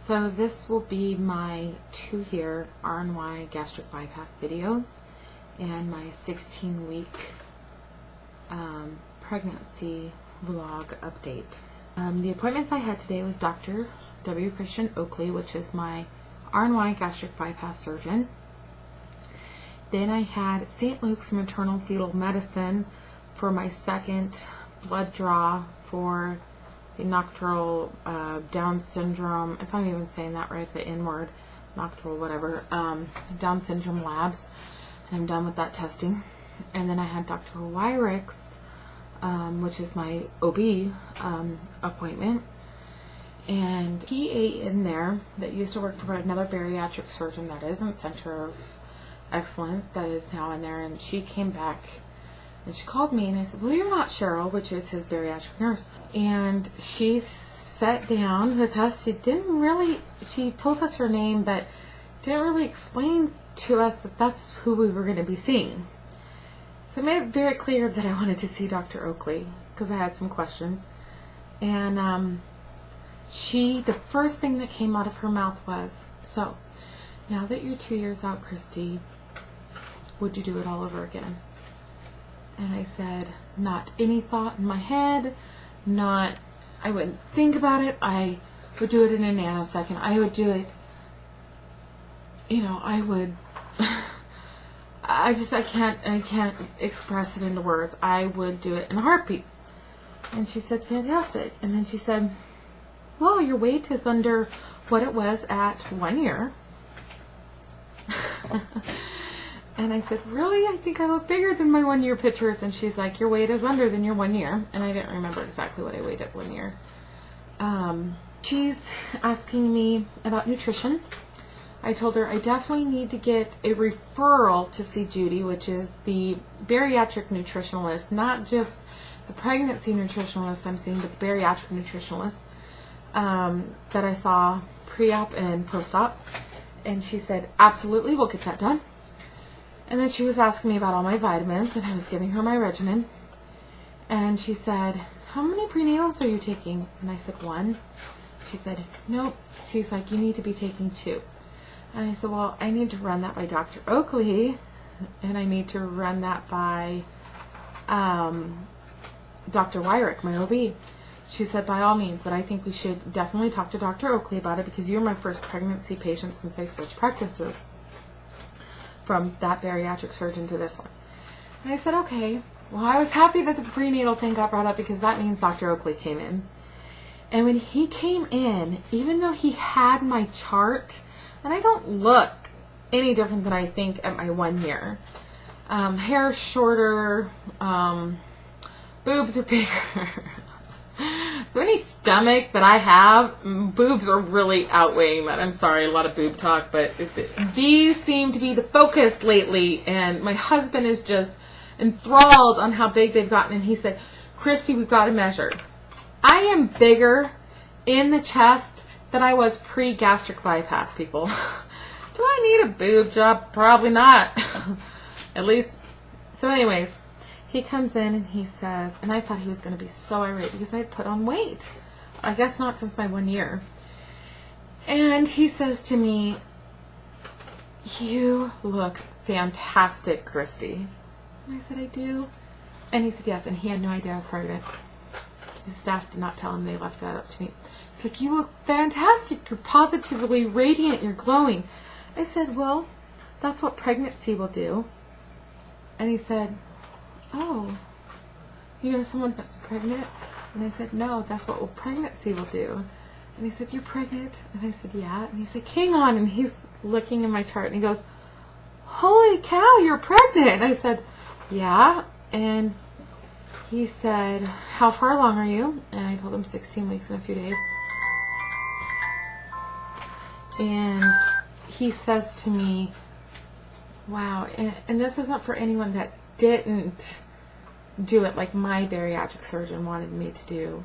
So this will be my 2-year RNY gastric bypass video and my 16-week pregnancy vlog update. The appointments I had today was Dr. W. Christian Oakley, which is my RNY gastric bypass surgeon. Then I had St. Luke's Maternal Fetal Medicine for my second blood draw for the nocturnal Down syndrome, if I'm even saying that right, the N word, nocturnal whatever, Down syndrome labs, and I'm done with that testing. And then I had Dr. Wyrick's, which is my OB appointment, and PA in there that used to work for another bariatric surgeon that isn't Center of Excellence, that is now in there, and she came back and she called me and I said, well, you're not Cheryl, which is his bariatric nurse. And she sat down with us. She told us her name, but didn't really explain to us that that's who we were going to be seeing. So I made it very clear that I wanted to see Dr. Oakley because I had some questions. And the first thing that came out of her mouth was, so now that you're 2 years out, Christy, would you do it all over again? And I said, not any thought in my head, I wouldn't think about it. I would do it in a nanosecond. I would do it, I can't express it into words. I would do it in a heartbeat. And she said, fantastic. And then she said, well, your weight is under what it was at 1 year. And I said, really? I think I look bigger than my 1 year pictures. And she's like, your weight is under than your 1 year. And I didn't remember exactly what I weighed at 1 year. She's asking me about nutrition. I told her I definitely need to get a referral to see Judy, which is the bariatric nutritionalist, not just the pregnancy nutritionalist I'm seeing, but the bariatric nutritionalist that I saw pre-op and post-op. And she said, absolutely, we'll get that done. And then she was asking me about all my vitamins, and I was giving her my regimen. And she said, how many prenatals are you taking? And I said, 1. She said, nope. She's like, you need to be taking 2. And I said, well, I need to run that by Dr. Oakley, and I need to run that by Dr. Wyrick, my OB. She said, by all means, but I think we should definitely talk to Dr. Oakley about it because you're my first pregnancy patient since I switched practices from that bariatric surgeon to this one. And I said, okay. Well, I was happy that the prenatal thing got brought up because that means Dr. Oakley came in. And when he came in, even though he had my chart, and I don't look any different than I think at my 1 year. Hair shorter, boobs are bigger. So any stomach that I have, boobs are really outweighing that. I'm sorry, a lot of boob talk, but these seem to be the focus lately, and my husband is just enthralled on how big they've gotten, and he said, Christy, we've got to measure. I am bigger in the chest than I was pre-gastric bypass, people. Do I need a boob job? Probably not. At least, so anyways, he comes in and he says, and I thought he was going to be so irate because I had put on weight. I guess not since my 1 year. And he says to me, you look fantastic, Christy. And I said, I do. And he said, yes. And he had no idea I was pregnant. His staff did not tell him. They left that up to me. He's like, you look fantastic. You're positively radiant. You're glowing. I said, well, that's what pregnancy will do. And he said, oh, you know someone that's pregnant? And I said, no, that's what pregnancy will do. And he said, you're pregnant? And I said, yeah. And he said, hang on. And he's looking in my chart and he goes, holy cow, you're pregnant. And I said, yeah. And he said, how far along are you? And I told him 16 weeks and a few days. And he says to me, wow, and this isn't for anyone that didn't do it like my bariatric surgeon wanted me to do.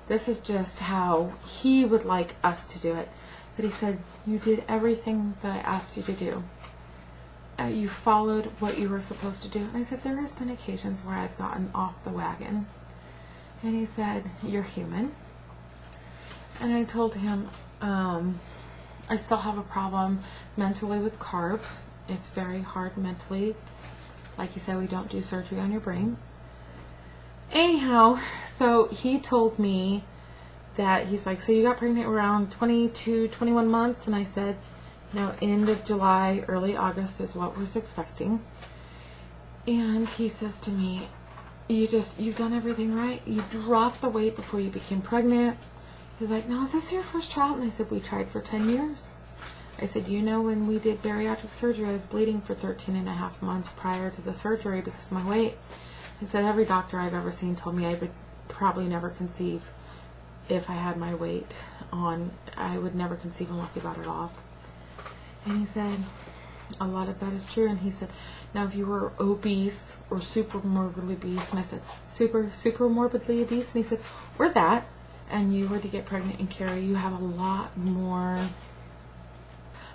This is just how he would like us to do it. But he said, you did everything that I asked you to do. You followed what you were supposed to do. And I said, there has been occasions where I've gotten off the wagon. And he said, you're human. And I told him, I still have a problem mentally with carbs. It's very hard mentally. Like you said, we don't do surgery on your brain. Anyhow, so he told me that he's like, so you got pregnant around 22, 21 months? And I said, no, end of July, early August is what we're expecting. And he says to me, you've done everything right. You dropped the weight before you became pregnant. He's like, now, is this your first child? And I said, we tried for 10 years. I said, you know, when we did bariatric surgery, I was bleeding for 13.5 months prior to the surgery because of my weight. I said, every doctor I've ever seen told me I would probably never conceive if I had my weight on. I would never conceive unless I got it off. And he said, a lot of that is true. And he said, now if you were obese or super morbidly obese, and I said, super morbidly obese, and he said, we're that, and you were to get pregnant and carry, you have a lot more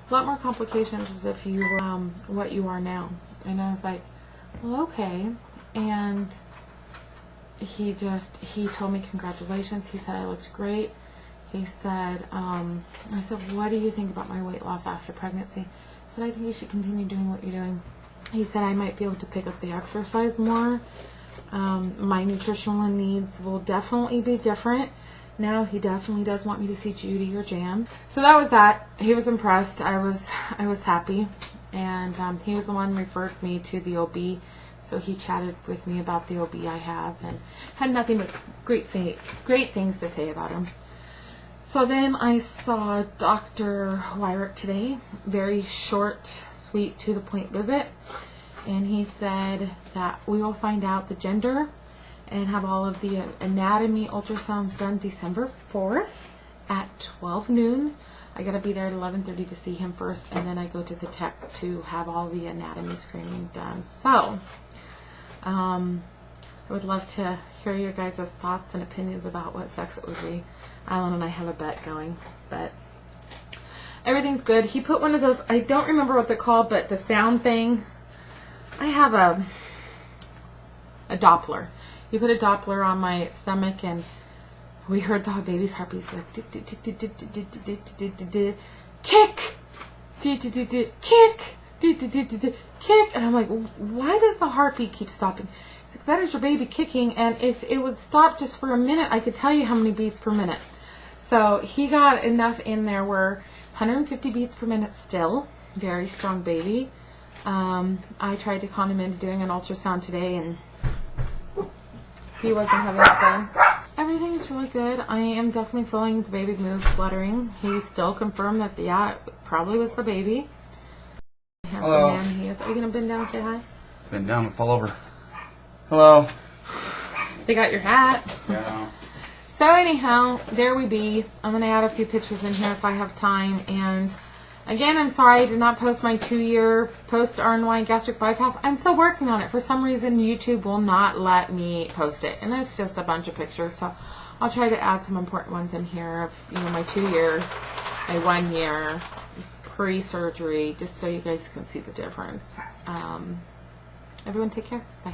complications as if you were what you are now. And I was like, well, okay. And he told me congratulations. He said I looked great. He said, I said, what do you think about my weight loss after pregnancy? I said, I think you should continue doing what you're doing. He said I might be able to pick up the exercise more. My nutritional needs will definitely be different. Now he definitely does want me to see Judy or Jan. So that was that. He was impressed. I was happy. And he was the one who referred me to the OB. So he chatted with me about the OB I have and had nothing but great things to say about him. So then I saw Dr. Wyrick today. Very short, sweet, to the point visit. And he said that we will find out the gender and have all of the anatomy ultrasounds done December 4th at 12 noon. I gotta be there at 11:30 to see him first, and then I go to the tech to have all the anatomy screening done. So, I would love to hear your guys' thoughts and opinions about what sex it would be. Alan and I have a bet going, but everything's good. He put one of those, I don't remember what they're called, but the sound thing. I have a Doppler. He put a Doppler on my stomach, and we heard the baby's heartbeats like kick, kick, and I'm like, why does the heartbeat keep stopping? It's like, that is your baby kicking, and if it would stop just for a minute, I could tell you how many beats per minute. So he got enough in there where 150 beats per minute still, very strong baby. I tried to con him into doing an ultrasound today, and he wasn't having it done. Everything is really good. I am definitely feeling the baby move fluttering. He still confirmed that, yeah, it probably was the baby. Hello. Man he is. Are you going to bend down and say hi? Bend down and fall over. Hello. They got your hat. Yeah. So anyhow, there we be. I'm going to add a few pictures in here if I have time. And again, I'm sorry I did not post my 2-year post-RNY gastric bypass. I'm still working on it. For some reason, YouTube will not let me post it. And it's just a bunch of pictures. So I'll try to add some important ones in here of, you know, my 2-year, my 1 year, pre-surgery, just so you guys can see the difference. Everyone take care. Bye.